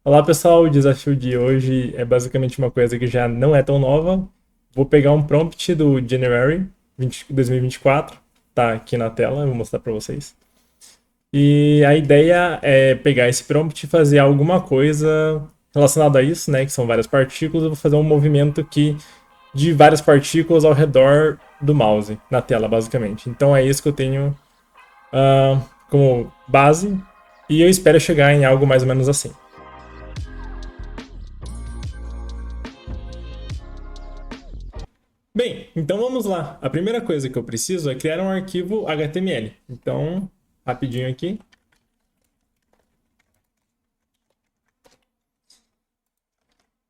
Olá pessoal, o desafio de hoje é basicamente uma coisa que já não é tão nova. Vou pegar um prompt do January 2024, tá aqui na tela, eu vou mostrar para vocês. E a ideia é pegar esse prompt e fazer alguma coisa relacionada a isso, né? Que são várias partículas. Eu vou fazer um movimento de várias partículas ao redor do mouse, na tela, basicamente. Então é isso que eu tenho como base. E eu espero chegar em algo mais ou menos assim. Bem, então vamos lá. A primeira coisa que eu preciso é criar um arquivo HTML. Então, rapidinho aqui.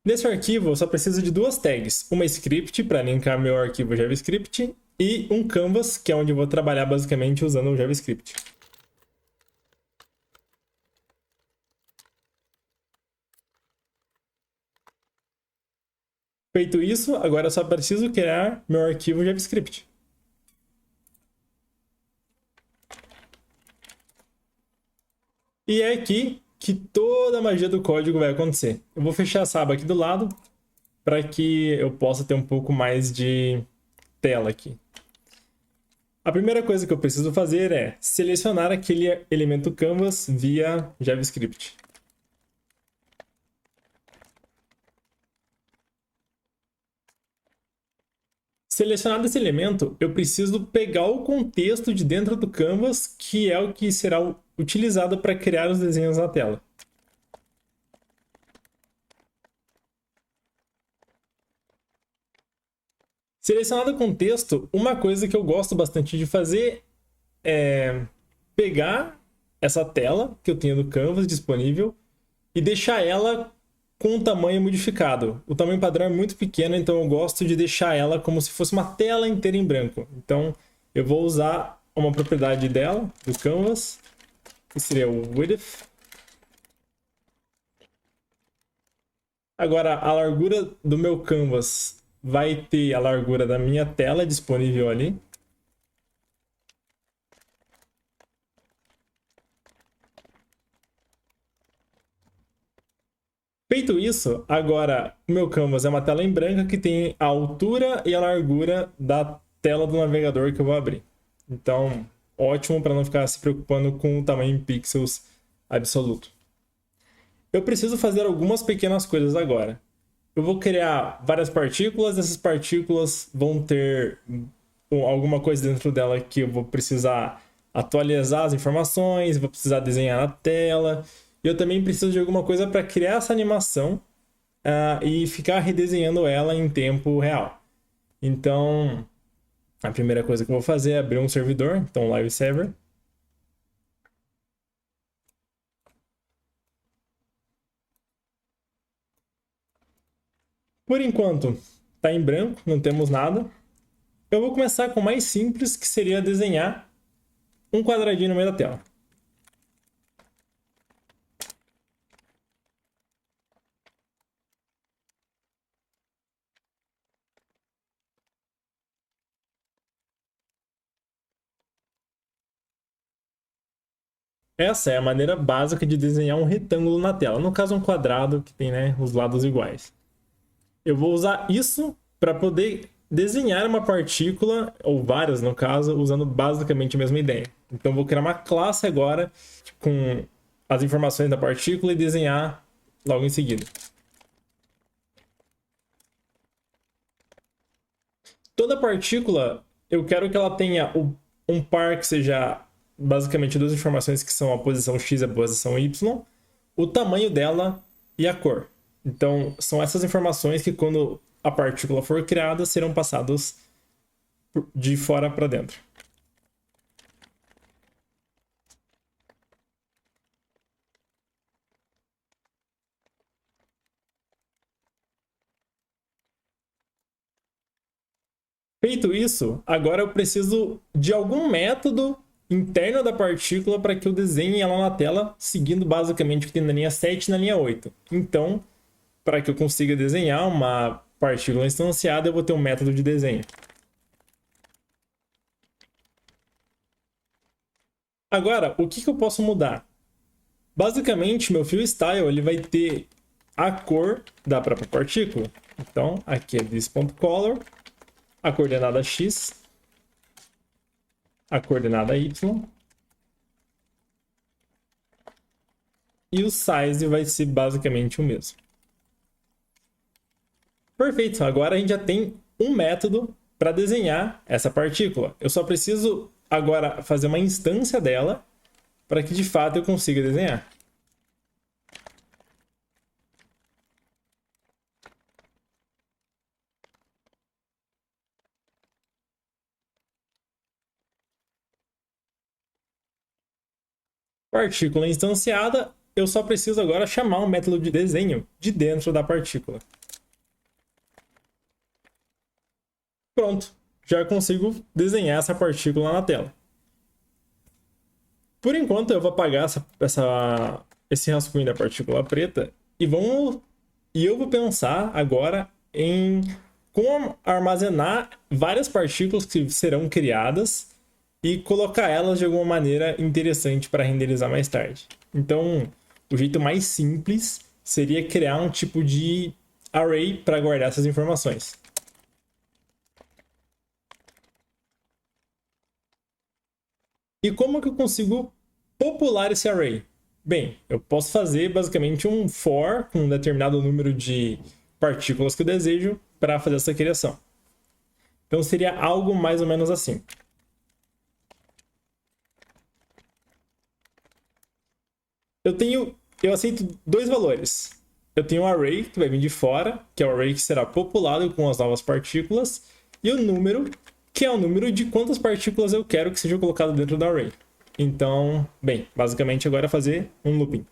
Nesse arquivo, eu só preciso de duas tags. Uma script para linkar meu arquivo JavaScript e um canvas, que é onde eu vou trabalhar basicamente usando o JavaScript. Feito isso, agora eu só preciso criar meu arquivo JavaScript. E é aqui que toda a magia do código vai acontecer. Eu vou fechar essa aba aqui do lado para que eu possa ter um pouco mais de tela aqui. A primeira coisa que eu preciso fazer é selecionar aquele elemento canvas via JavaScript. Selecionado esse elemento, eu preciso pegar o contexto de dentro do canvas, que é o que será utilizado para criar os desenhos na tela. Selecionado o contexto, uma coisa que eu gosto bastante de fazer é pegar essa tela que eu tenho do canvas disponível e deixar ela com o tamanho modificado. O tamanho padrão é muito pequeno, então eu gosto de deixar ela como se fosse uma tela inteira em branco. Então eu vou usar uma propriedade dela, do canvas, que seria o width. Agora, a largura do meu canvas vai ter a largura da minha tela disponível ali. Feito isso, agora o meu canvas é uma tela em branco que tem a altura e a largura da tela do navegador que eu vou abrir. Então, ótimo para não ficar se preocupando com o tamanho em pixels absoluto. Eu preciso fazer algumas pequenas coisas agora. Eu vou criar várias partículas, essas partículas vão ter alguma coisa dentro dela que eu vou precisar atualizar as informações, vou precisar desenhar na tela. E eu também preciso de alguma coisa para criar essa animação e ficar redesenhando ela em tempo real. Então, a primeira coisa que eu vou fazer é abrir um servidor, então Live Server. Por enquanto, está em branco, não temos nada. Eu vou começar com o mais simples, que seria desenhar um quadradinho no meio da tela. Essa é a maneira básica de desenhar um retângulo na tela. No caso, um quadrado que tem, né, os lados iguais. Eu vou usar isso para poder desenhar uma partícula, ou várias no caso, usando basicamente a mesma ideia. Então, vou criar uma classe agora com as informações da partícula e desenhar logo em seguida. Toda partícula, eu quero que ela tenha um par que seja basicamente duas informações que são a posição x e a posição y, o tamanho dela e a cor. Então, são essas informações que quando a partícula for criada, serão passadas de fora para dentro. Feito isso, agora eu preciso de algum método interno da partícula para que eu desenhe ela na tela, seguindo basicamente o que tem na linha 7 e na linha 8. Então, para que eu consiga desenhar uma partícula instanciada, eu vou ter um método de desenho. Agora, o que eu posso mudar? Basicamente, meu fill style ele vai ter a cor da própria partícula. Então, aqui é this.color, a coordenada x, a coordenada y, e o size vai ser basicamente o mesmo. Perfeito, agora a gente já tem um método para desenhar essa partícula. Eu só preciso agora fazer uma instância dela para que de fato eu consiga desenhar. Partícula instanciada, eu só preciso agora chamar um método de desenho de dentro da partícula. Pronto, já consigo desenhar essa partícula na tela. Por enquanto, eu vou apagar esse rascunho da partícula preta e eu vou pensar agora em como armazenar várias partículas que serão criadas e colocar elas de alguma maneira interessante para renderizar mais tarde. Então, o jeito mais simples seria criar um tipo de array para guardar essas informações. E como que eu consigo popular esse array? Bem, eu posso fazer basicamente um for com um determinado número de partículas que eu desejo para fazer essa criação. Então seria algo mais ou menos assim. Eu aceito dois valores. Eu tenho um array que vai vir de fora, que é o array que será populado com as novas partículas, e o número, que é o número de quantas partículas eu quero que seja colocado dentro do array. Então, bem, basicamente agora é fazer um looping.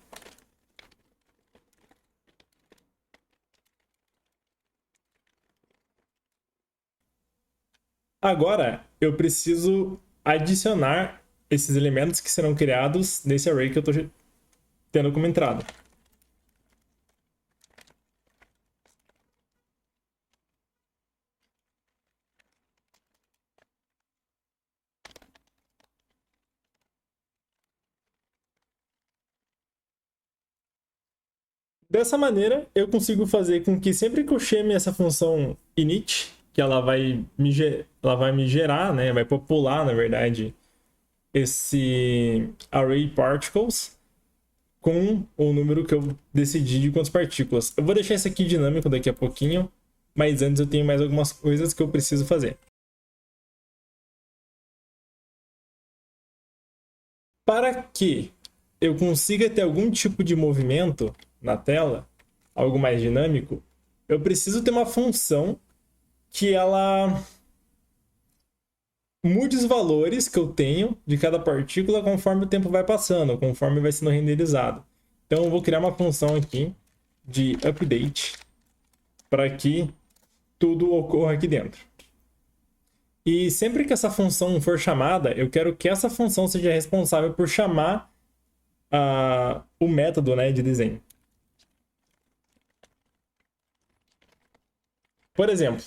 Agora, eu preciso adicionar esses elementos que serão criados nesse array que eu estou tendo como entrada. Dessa maneira, eu consigo fazer com que sempre que eu chame essa função init, que ela vai me gerar, né, vai popular, na verdade, esse array particles com o número que eu decidi de quantas partículas. Eu vou deixar isso aqui dinâmico daqui a pouquinho, mas antes eu tenho mais algumas coisas que eu preciso fazer. Para que eu consiga ter algum tipo de movimento na tela, algo mais dinâmico, eu preciso ter uma função que ela mude os valores que eu tenho de cada partícula conforme o tempo vai passando, conforme vai sendo renderizado. Então eu vou criar uma função aqui de update para que tudo ocorra aqui dentro. E sempre que essa função for chamada, eu quero que essa função seja responsável por chamar o método, né, de desenho. Por exemplo,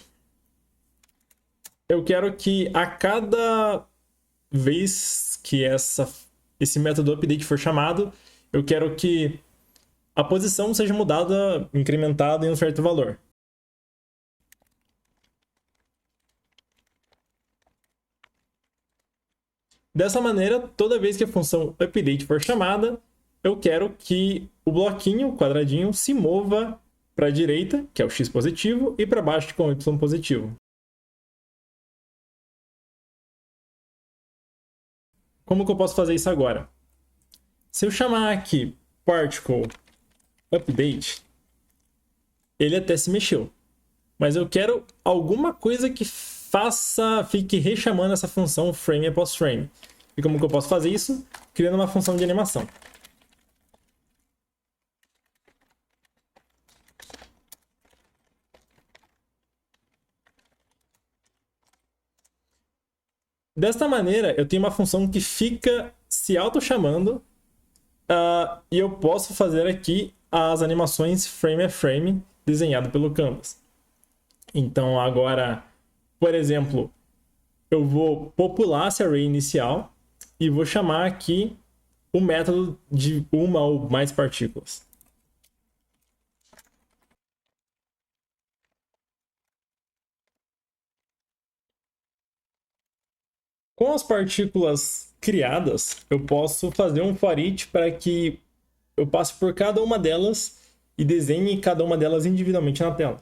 eu quero que a cada vez que esse método update for chamado, eu quero que a posição seja mudada, incrementada em um certo valor. Dessa maneira, toda vez que a função update for chamada, eu quero que o bloquinho, o quadradinho, se mova para a direita, que é o x positivo, e para baixo com o y positivo. Como que eu posso fazer isso agora? Se eu chamar aqui particle update, ele até se mexeu. Mas eu quero alguma coisa que fique rechamando essa função frame após frame. E como que eu posso fazer isso? Criando uma função de animação. Desta maneira, eu tenho uma função que fica se auto-chamando e eu posso fazer aqui as animações frame a frame desenhado pelo Canvas. Então agora, por exemplo, eu vou popular esse array inicial e vou chamar aqui o método de uma ou mais partículas. Com as partículas criadas, eu posso fazer um for each para que eu passe por cada uma delas e desenhe cada uma delas individualmente na tela.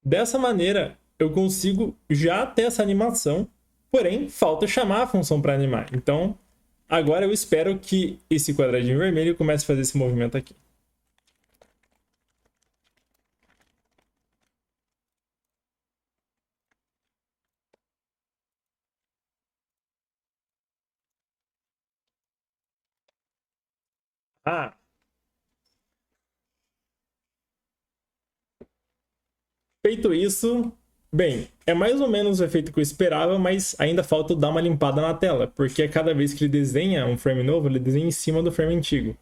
Dessa maneira, eu consigo já ter essa animação, porém, falta chamar a função para animar. Então, agora eu espero que esse quadradinho vermelho comece a fazer esse movimento aqui. Ah, feito isso, bem, é mais ou menos o efeito que eu esperava, mas ainda falta eu dar uma limpada na tela, porque a cada vez que ele desenha um frame novo, ele desenha em cima do frame antigo.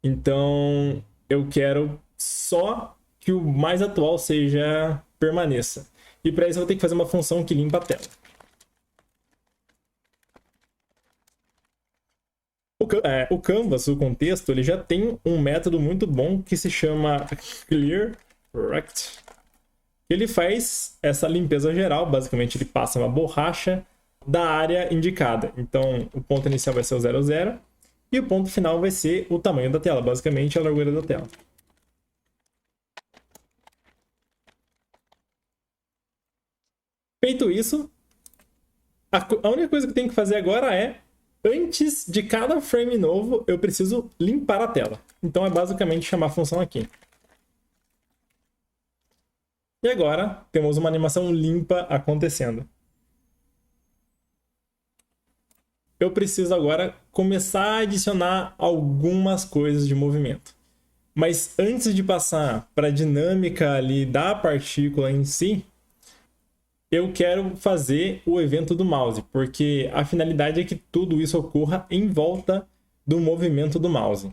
Então, eu quero só que o mais atual seja permaneça. E para isso eu vou ter que fazer uma função que limpa a tela. O Canvas, o contexto, ele já tem um método muito bom que se chama clear rect. Ele faz essa limpeza geral, basicamente ele passa uma borracha da área indicada. Então, o ponto inicial vai ser o 0, 0 e o ponto final vai ser o tamanho da tela, basicamente a largura da tela. Feito isso, a única coisa que eu tenho que fazer agora é, antes de cada frame novo, eu preciso limpar a tela. Então é basicamente chamar a função aqui. E agora temos uma animação limpa acontecendo. Eu preciso agora começar a adicionar algumas coisas de movimento. Mas antes de passar para a dinâmica ali da partícula em si, eu quero fazer o evento do mouse, porque a finalidade é que tudo isso ocorra em volta do movimento do mouse.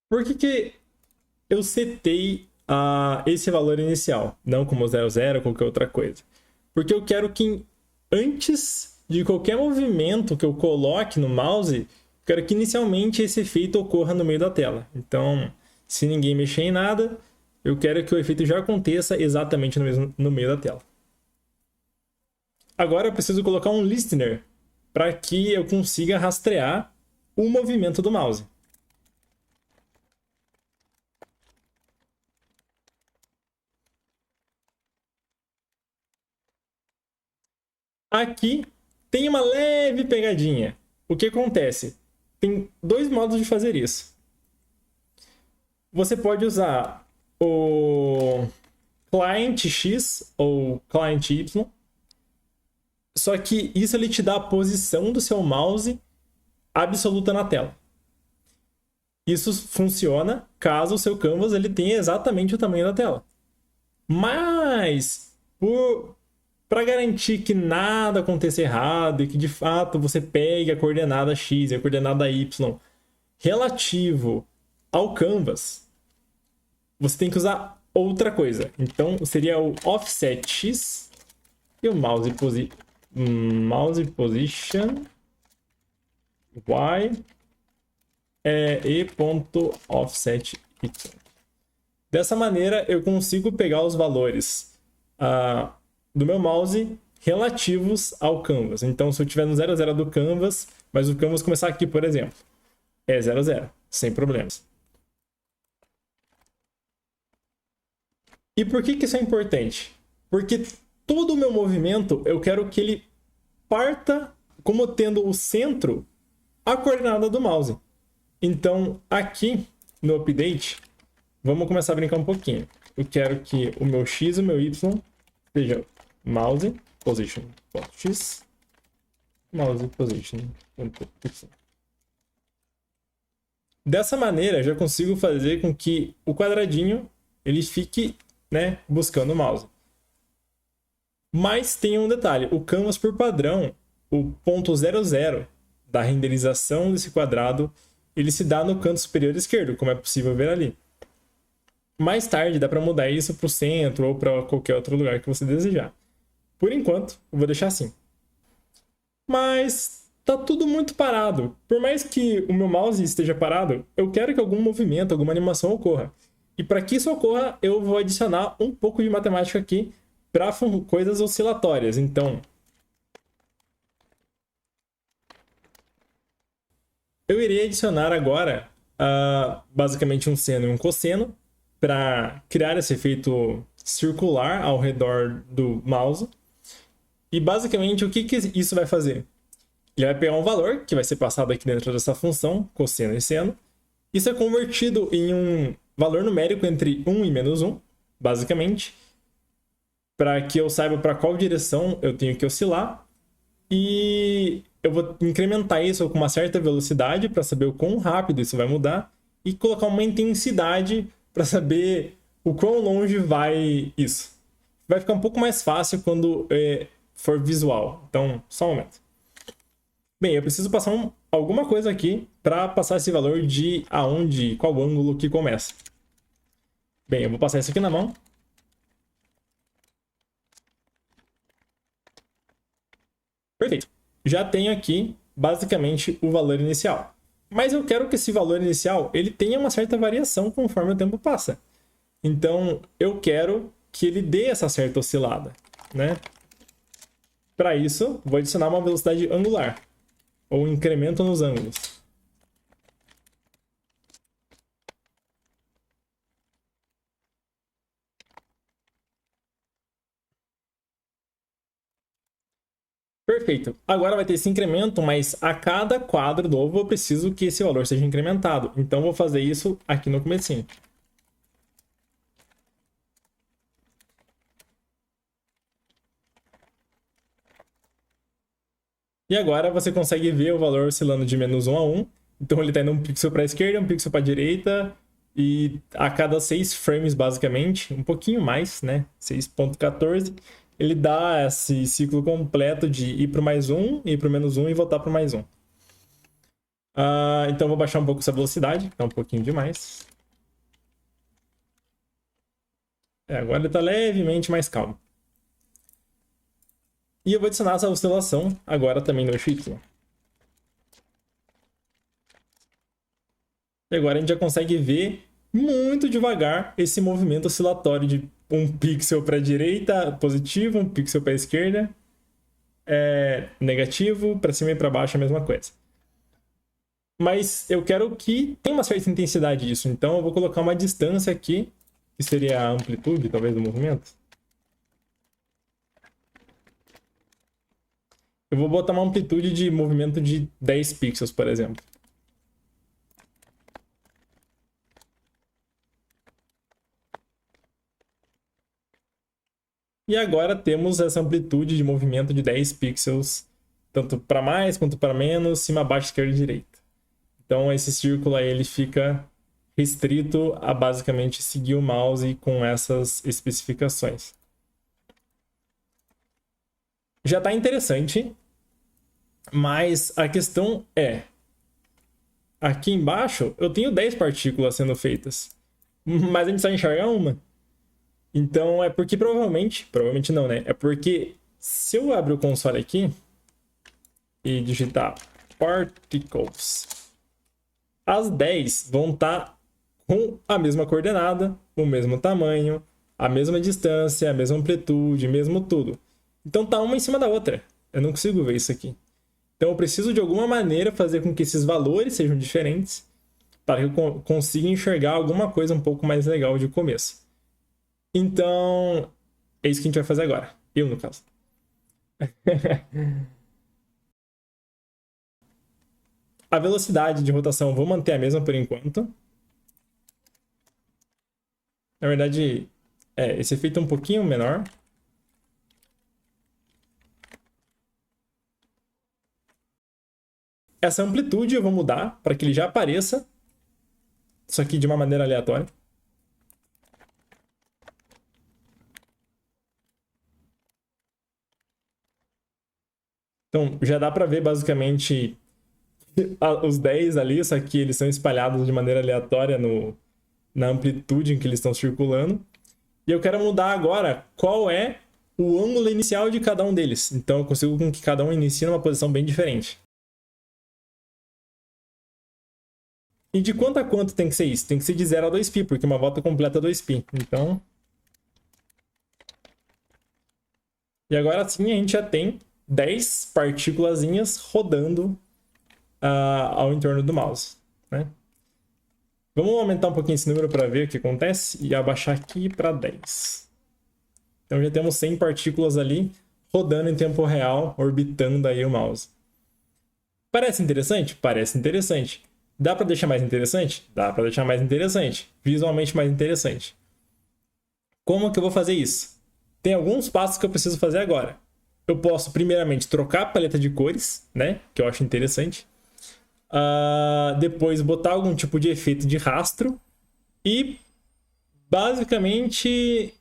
Por que eu setei esse valor inicial, não como 00 ou qualquer outra coisa? Porque eu quero que antes de qualquer movimento que eu coloque no mouse, eu quero que inicialmente esse efeito ocorra no meio da tela. Então, se ninguém mexer em nada, eu quero que o efeito já aconteça exatamente no meio da tela. Agora eu preciso colocar um listener para que eu consiga rastrear o movimento do mouse. Aqui tem uma leve pegadinha. O que acontece? Tem dois modos de fazer isso. Você pode usar o client X ou client Y, só que isso ele te dá a posição do seu mouse absoluta na tela. Isso funciona caso o seu canvas ele tenha exatamente o tamanho da tela. Mas, para garantir que nada aconteça errado e que de fato você pegue a coordenada X e a coordenada Y relativo ao canvas, você tem que usar outra coisa. Então seria o offset X e o mouse position Y e ponto offset Y. Dessa maneira eu consigo pegar os valores do meu mouse relativos ao canvas. Então, se eu tiver no 00 do canvas, mas o canvas começar aqui, por exemplo, é 00, sem problemas. E por que isso é importante? Porque todo o meu movimento, eu quero que ele parta como tendo o centro a coordenada do mouse. Então, aqui no update, vamos começar a brincar um pouquinho. Eu quero que o meu X e o meu Y sejam mouse position x, mouse position y. Dessa maneira, já consigo fazer com que o quadradinho ele fique, né, buscando o mouse. Mas tem um detalhe, o canvas por padrão, o ponto 00 da renderização desse quadrado, ele se dá no canto superior esquerdo, como é possível ver ali. Mais tarde dá para mudar isso para o centro ou para qualquer outro lugar que você desejar. Por enquanto, eu vou deixar assim. Mas tá tudo muito parado. Por mais que o meu mouse esteja parado, eu quero que algum movimento, alguma animação ocorra. E para que isso ocorra, eu vou adicionar um pouco de matemática aqui para coisas oscilatórias. Então, eu irei adicionar agora basicamente um seno e um cosseno para criar esse efeito circular ao redor do mouse. E basicamente o que isso vai fazer? Ele vai pegar um valor que vai ser passado aqui dentro dessa função, cosseno e seno. Isso é convertido em um valor numérico entre 1 e menos 1, basicamente, para que eu saiba para qual direção eu tenho que oscilar. E eu vou incrementar isso com uma certa velocidade para saber o quão rápido isso vai mudar e colocar uma intensidade para saber o quão longe vai isso. Vai ficar um pouco mais fácil quando for visual. Então, só um momento. Bem, eu preciso passar alguma coisa aqui para passar esse valor de aonde, qual ângulo que começa. Bem, eu vou passar isso aqui na mão. Perfeito. Já tenho aqui, basicamente, o valor inicial. Mas eu quero que esse valor inicial ele tenha uma certa variação conforme o tempo passa. Então, eu quero que ele dê essa certa oscilada, né? Para isso, vou adicionar uma velocidade angular, ou incremento nos ângulos. Perfeito. Agora vai ter esse incremento, mas a cada quadro novo eu preciso que esse valor seja incrementado. Então, vou fazer isso aqui no comecinho. E agora você consegue ver o valor oscilando de menos 1 a 1. Então ele está indo um pixel para a esquerda, um pixel para a direita. E a cada 6 frames, basicamente, um pouquinho mais, né? 6.14, ele dá esse ciclo completo de ir para o mais 1, ir para o menos 1 e voltar para o mais 1. Então vou baixar um pouco essa velocidade, tá um pouquinho demais. Agora ele está levemente mais calmo. E eu vou adicionar essa oscilação agora também no eixo Y. E agora a gente já consegue ver muito devagar esse movimento oscilatório de um pixel para a direita, positivo, um pixel para a esquerda, negativo, para cima e para baixo a mesma coisa. Mas eu quero que tenha uma certa intensidade disso, então eu vou colocar uma distância aqui, que seria a amplitude, talvez, do movimento. Eu vou botar uma amplitude de movimento de 10 pixels, por exemplo. E agora temos essa amplitude de movimento de 10 pixels, tanto para mais quanto para menos, cima, baixo, esquerda e direita. Então esse círculo aí ele fica restrito a basicamente seguir o mouse com essas especificações. Já está interessante, mas a questão é, aqui embaixo eu tenho 10 partículas sendo feitas, mas a gente só enxerga uma. Então é porque provavelmente não, né? É porque se eu abrir o console aqui e digitar particles, as 10 vão estar com a mesma coordenada, o mesmo tamanho, a mesma distância, a mesma amplitude, mesmo tudo. Então tá uma em cima da outra. Eu não consigo ver isso aqui. Então eu preciso de alguma maneira fazer com que esses valores sejam diferentes para que eu consiga enxergar alguma coisa um pouco mais legal de começo. Então, é isso que a gente vai fazer agora. Eu, no caso. A velocidade de rotação eu vou manter a mesma por enquanto. Na verdade, esse efeito é um pouquinho menor. Essa amplitude eu vou mudar para que ele já apareça. Isso aqui de uma maneira aleatória. Então, já dá para ver basicamente os 10 ali, só que eles são espalhados de maneira aleatória na amplitude em que eles estão circulando. E eu quero mudar agora qual é o ângulo inicial de cada um deles. Então eu consigo com que cada um inicie numa posição bem diferente. E de quanto a quanto tem que ser isso? Tem que ser de 0 a 2π, porque uma volta completa é 2π. Então... E agora sim a gente já tem 10 partículas rodando ao entorno do mouse, né? Vamos aumentar um pouquinho esse número para ver o que acontece e abaixar aqui para 10. Então já temos 100 partículas ali rodando em tempo real, orbitando aí o mouse. Parece interessante? Parece interessante. Dá para deixar mais interessante? Dá para deixar mais interessante. Visualmente mais interessante. Como que eu vou fazer isso? Tem alguns passos que eu preciso fazer agora. Eu posso, primeiramente, trocar a paleta de cores, né? Que eu acho interessante. Depois, botar algum tipo de efeito de rastro. E, basicamente,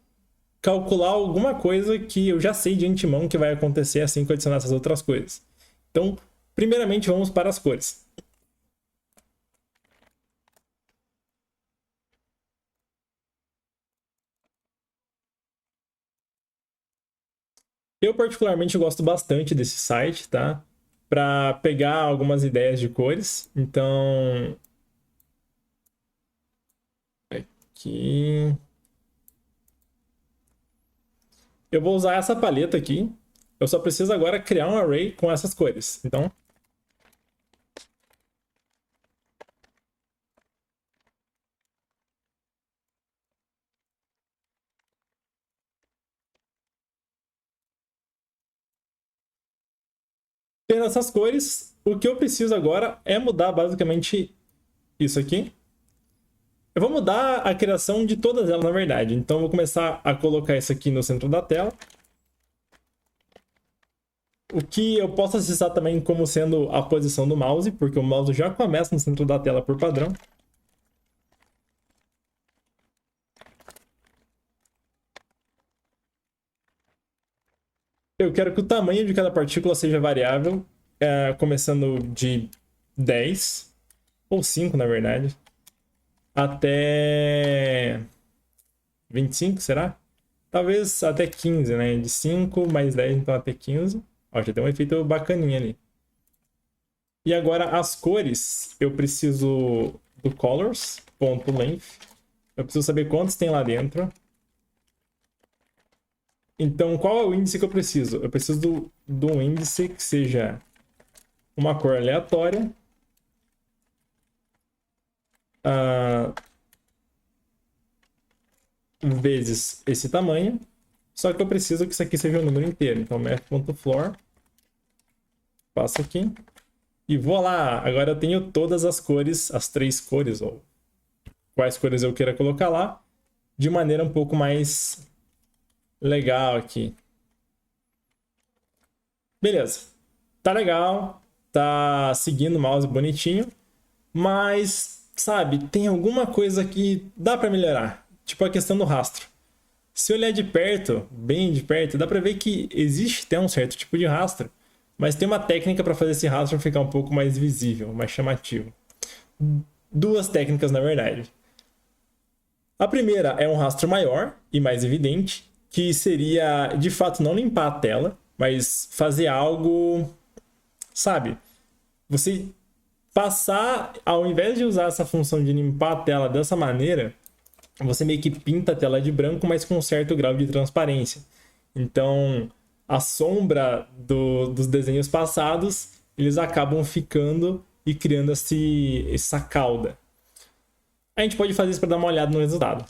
calcular alguma coisa que eu já sei de antemão que vai acontecer assim que eu adicionar essas outras coisas. Então, primeiramente, vamos para as cores. Eu, particularmente, gosto bastante desse site, tá? Para pegar algumas ideias de cores. Então, aqui... Eu vou usar essa paleta aqui. Eu só preciso agora criar um array com essas cores. Então, tendo essas cores, o que eu preciso agora é mudar basicamente isso aqui. Eu vou mudar a criação de todas elas, na verdade. Então, eu vou começar a colocar isso aqui no centro da tela. O que eu posso acessar também como sendo a posição do mouse, porque o mouse já começa no centro da tela por padrão. Eu quero que o tamanho de cada partícula seja variável, começando de 10, ou 5 na verdade, até 25, será? Talvez até 15, né? De 5 mais 10, então até 15. Ó, já tem um efeito bacaninha ali. E agora as cores, eu preciso do colors.length. Eu preciso saber quantos tem lá dentro. Então, qual é o índice que eu preciso? Eu preciso de um índice que seja uma cor aleatória. Vezes esse tamanho. Só que eu preciso que isso aqui seja um número inteiro. Então, math.floor. Passo aqui. E vou lá. Agora eu tenho todas as cores, as 3 cores, ou quais cores eu queira colocar lá, de maneira um pouco mais legal aqui. Beleza. Tá legal. Tá seguindo o mouse bonitinho. Mas, sabe, tem alguma coisa que dá para melhorar. Tipo a questão do rastro. Se olhar de perto, bem de perto, dá para ver que existe até um certo tipo de rastro. Mas tem uma técnica para fazer esse rastro ficar um pouco mais visível, mais chamativo. 2 técnicas, na verdade. A primeira é um rastro maior e mais evidente, que seria, de fato, não limpar a tela, mas fazer algo, sabe? Você passar, ao invés de usar essa função de limpar a tela dessa maneira, você meio que pinta a tela de branco, mas com um certo grau de transparência. Então, a sombra dos desenhos passados, eles acabam ficando e criando essa cauda. A gente pode fazer isso para dar uma olhada no resultado.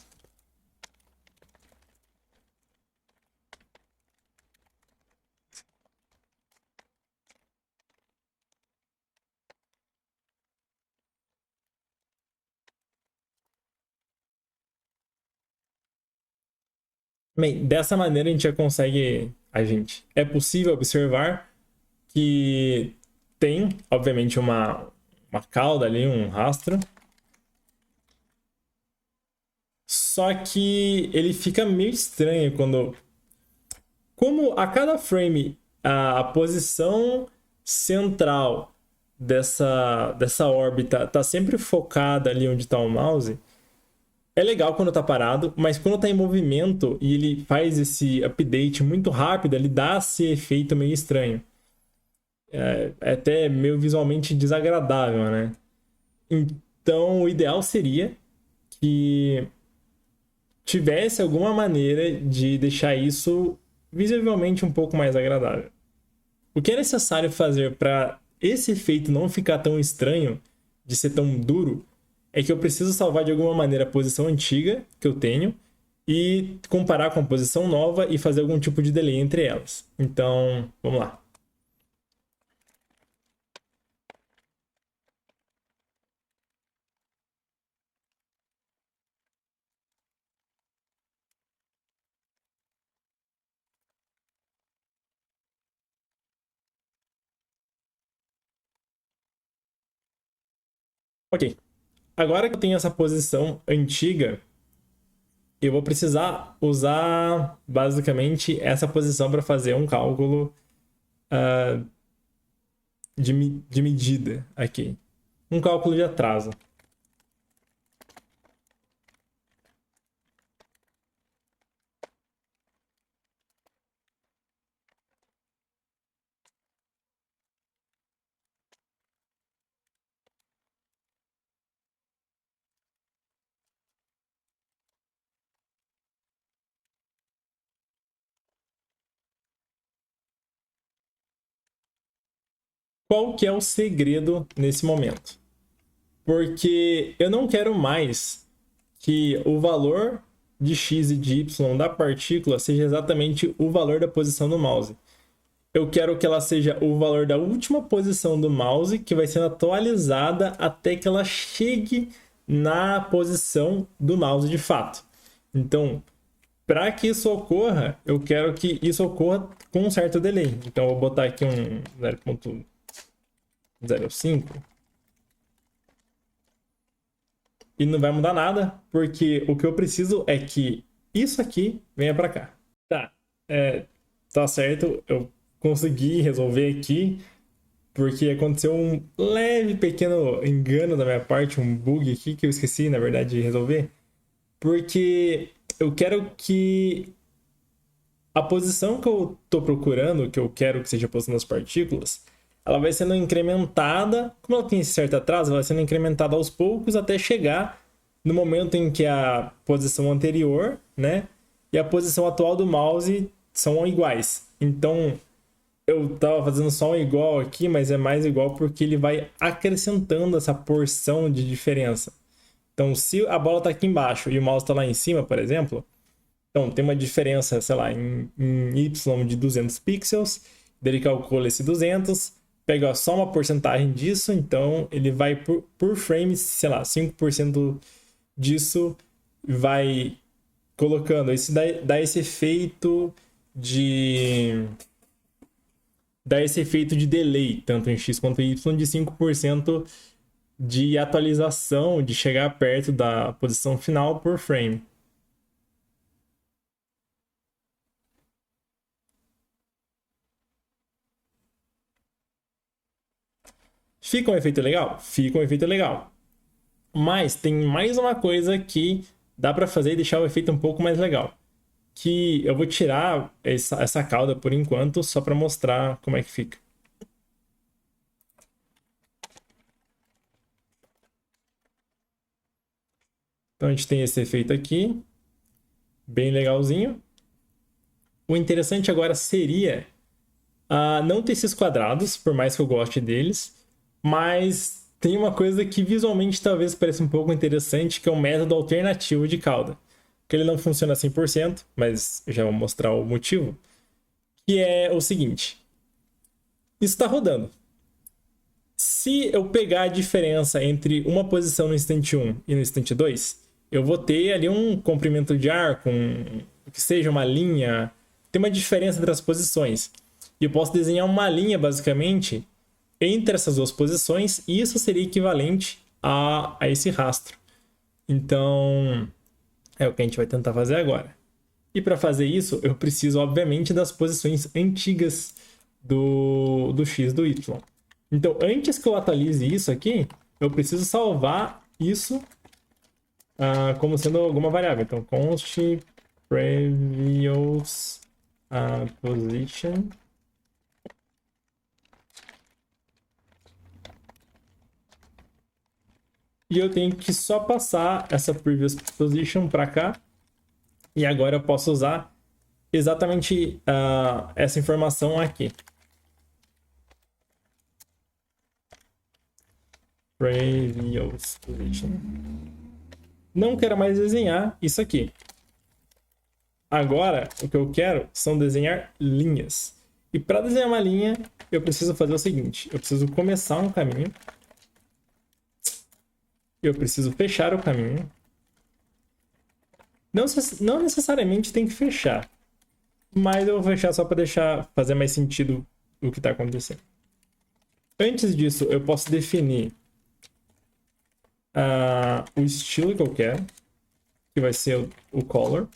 Bem, dessa maneira a gente já consegue... É possível observar que tem, obviamente, uma cauda ali, um rastro. Só que ele fica meio estranho quando... Como a cada frame a posição central dessa órbita está sempre focada ali onde está o mouse, é legal quando está parado, mas quando está em movimento e ele faz esse update muito rápido, ele dá esse efeito meio estranho. É até meio visualmente desagradável, né? Então, o ideal seria que tivesse alguma maneira de deixar isso visivelmente um pouco mais agradável. O que é necessário fazer para esse efeito não ficar tão estranho, de ser tão duro, é que eu preciso salvar de alguma maneira a posição antiga que eu tenho e comparar com a posição nova e fazer algum tipo de delay entre elas. Então, vamos lá. Ok. Agora que eu tenho essa posição antiga, eu vou precisar usar basicamente essa posição para fazer um cálculo de medida aqui. Um cálculo de atraso. Qual que é o segredo nesse momento? Porque eu não quero mais que o valor de x e de y da partícula seja exatamente o valor da posição do mouse. Eu quero que ela seja o valor da última posição do mouse, que vai sendo atualizada até que ela chegue na posição do mouse de fato. Então, para que isso ocorra, eu quero que isso ocorra com um certo delay. Então, eu vou botar aqui um 0.05. E não vai mudar nada, porque o que eu preciso é que isso aqui venha para cá. Tá, tá certo, eu consegui resolver aqui, porque aconteceu um leve pequeno engano da minha parte, um bug aqui que eu esqueci, na verdade, de resolver. Porque eu quero que a posição que eu tô procurando, que eu quero que seja a posição das partículas, ela vai sendo incrementada, como ela tem esse certo atraso, ela vai sendo incrementada aos poucos até chegar no momento em que a posição anterior, né, e a posição atual do mouse são iguais. Então, eu tava fazendo só um igual aqui, mas é mais igual porque ele vai acrescentando essa porção de diferença. Então, se a bola tá aqui embaixo e o mouse tá lá em cima, por exemplo, então tem uma diferença, sei lá, em Y de 200 pixels, daí ele calcula esse 200, pega só uma porcentagem disso, então ele vai por frame, sei lá, 5% disso vai colocando. Isso dá esse efeito de... dá esse efeito de delay, tanto em X quanto em Y, de 5% de atualização, de chegar perto da posição final por frame. Fica um efeito legal? Fica um efeito legal. Mas tem mais uma coisa que dá para fazer e deixar o efeito um pouco mais legal. Que eu vou tirar essa cauda por enquanto, só para mostrar como é que fica. Então a gente tem esse efeito aqui, bem legalzinho. O interessante agora seria não ter esses quadrados, por mais que eu goste deles, mas tem uma coisa que visualmente talvez pareça um pouco interessante, que é um método alternativo de cauda. Que ele não funciona 100%, mas eu já vou mostrar o motivo. Que é o seguinte. Isso está rodando. Se eu pegar a diferença entre uma posição no instante 1 e no instante 2, eu vou ter ali um comprimento de ar com que seja uma linha. Tem uma diferença entre as posições. E eu posso desenhar uma linha, basicamente, entre essas duas posições, e isso seria equivalente a esse rastro. Então, é o que a gente vai tentar fazer agora. E para fazer isso, eu preciso, obviamente, das posições antigas do x do y. Então, antes que eu atualize isso aqui, eu preciso salvar isso como sendo alguma variável. Então, const previous position. E eu tenho que só passar essa previous position para cá. E agora eu posso usar exatamente essa informação aqui. Previous position. Não quero mais desenhar isso aqui. Agora, o que eu quero são desenhar linhas. E para desenhar uma linha, eu preciso fazer o seguinte. Eu preciso começar um caminho. Eu preciso fechar o caminho. Não necessariamente tem que fechar. Mas eu vou fechar só para fazer mais sentido o que está acontecendo. Antes disso, eu posso definir o estilo que eu quero, que vai ser o color.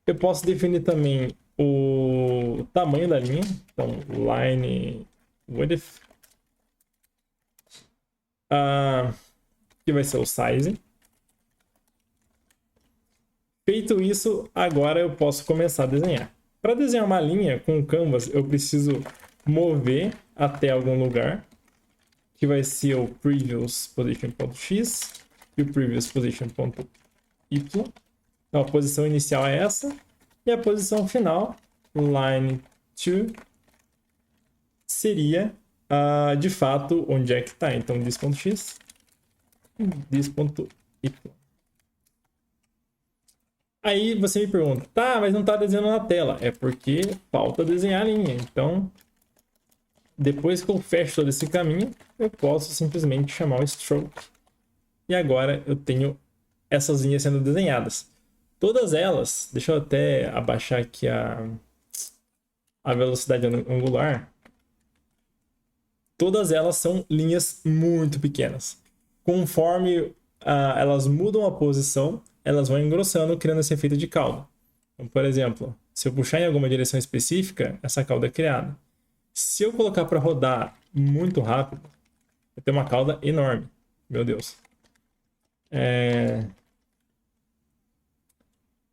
Eu posso definir também o tamanho da linha, então line width, que vai ser o size. Feito isso, agora eu posso começar a desenhar. Para desenhar uma linha com o canvas, eu preciso mover até algum lugar, que vai ser o previous position.x e o previous position.y. Então a posição inicial é essa, e a posição final, line 2, seria de fato onde é que está. Então this.x e this.y. Aí você me pergunta, tá, mas não está desenhando na tela. É porque falta desenhar a linha. Então, depois que eu fecho todo esse caminho, eu posso simplesmente chamar o stroke. E agora eu tenho essas linhas sendo desenhadas. Todas elas, deixa eu até abaixar aqui a velocidade angular. Todas elas são linhas muito pequenas. Conforme elas mudam a posição, elas vão engrossando, criando esse efeito de cauda. Então, por exemplo, se eu puxar em alguma direção específica, essa cauda é criada. Se eu colocar para rodar muito rápido, vai ter uma cauda enorme. Meu Deus.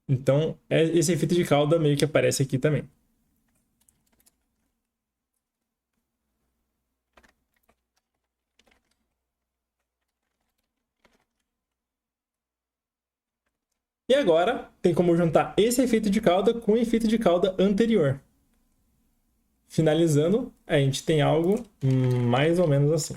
Então, esse efeito de cauda meio que aparece aqui também. E agora, tem como juntar esse efeito de cauda com o efeito de cauda anterior. Finalizando, a gente tem algo mais ou menos assim.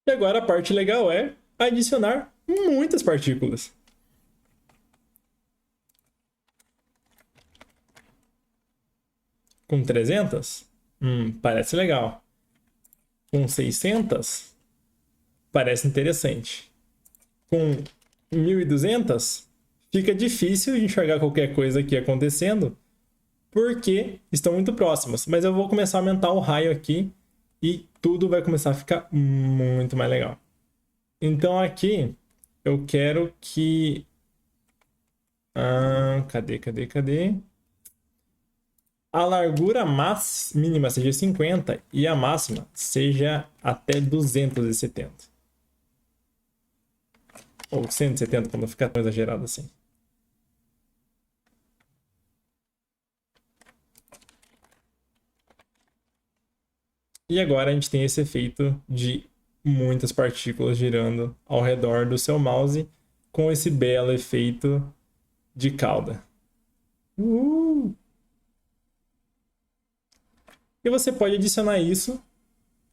E agora a parte legal é adicionar muitas partículas. Com 300? Parece legal. Com 600? Parece interessante. Com 1.200? Fica difícil de enxergar qualquer coisa aqui acontecendo, porque estão muito próximas. Mas eu vou começar a aumentar o raio aqui e tudo vai começar a ficar muito mais legal. Então aqui eu quero que... cadê? A largura mínima seja 50 e a máxima seja até 270. Ou 170, para não ficar tão exagerado assim. E agora a gente tem esse efeito de muitas partículas girando ao redor do seu mouse com esse belo efeito de cauda. E você pode adicionar isso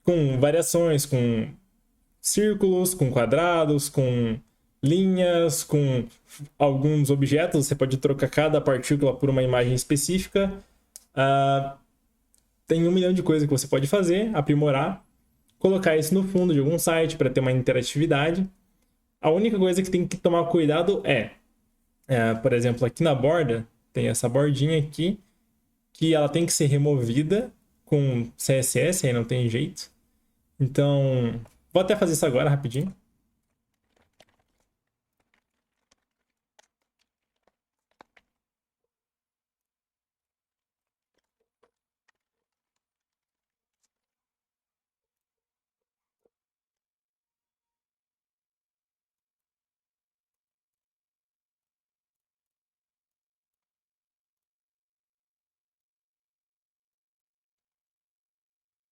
com variações, com círculos, com quadrados, com linhas, com alguns objetos. Você pode trocar cada partícula por uma imagem específica. Tem 1 milhão de coisas que você pode fazer, aprimorar, colocar isso no fundo de algum site para ter uma interatividade. A única coisa que tem que tomar cuidado por exemplo, aqui na borda, tem essa bordinha aqui, que ela tem que ser removida com CSS, aí não tem jeito. Então, vou até fazer isso agora rapidinho.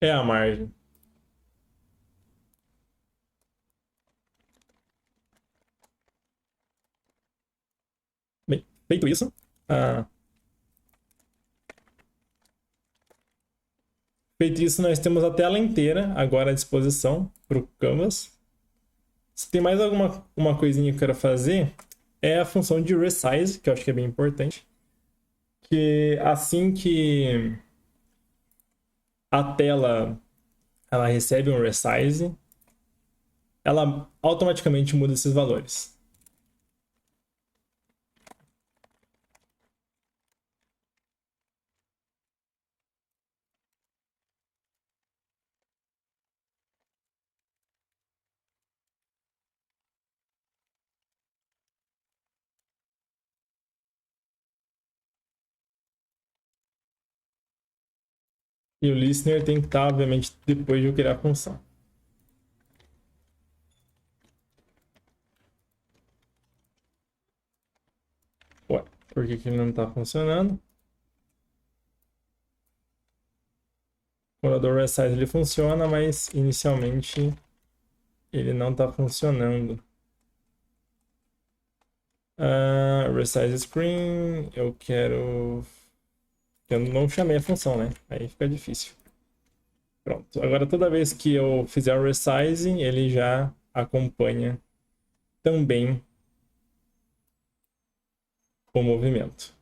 É a margem. Bem, feito isso, ah, feito isso, nós temos a tela inteira agora à disposição para o Canvas. Se tem mais alguma uma coisinha que eu quero fazer, é a função de resize, que eu acho que é bem importante. Que assim que a tela ela recebe um resize, ela automaticamente muda esses valores. E o listener tem que estar, obviamente, depois de eu criar a função. Ué, por que ele não está funcionando? Quando eu dou resize ele funciona, mas inicialmente ele não está funcionando. Resize screen, eu quero... Eu não chamei a função, né? Aí fica difícil. Pronto. Agora toda vez que eu fizer o resizing, ele já acompanha também o movimento.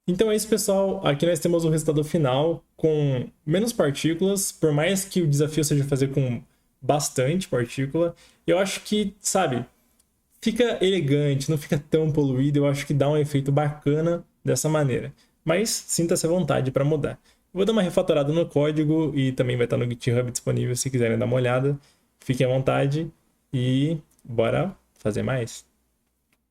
Então é isso, pessoal. Aqui nós temos o resultado final com menos partículas, por mais que o desafio seja fazer com bastante partícula. Eu acho que, sabe, fica elegante, não fica tão poluído. Eu acho que dá um efeito bacana dessa maneira. Mas sinta-se à vontade para mudar. Eu vou dar uma refatorada no código e também vai estar no GitHub disponível se quiserem dar uma olhada. Fiquem à vontade e bora fazer mais.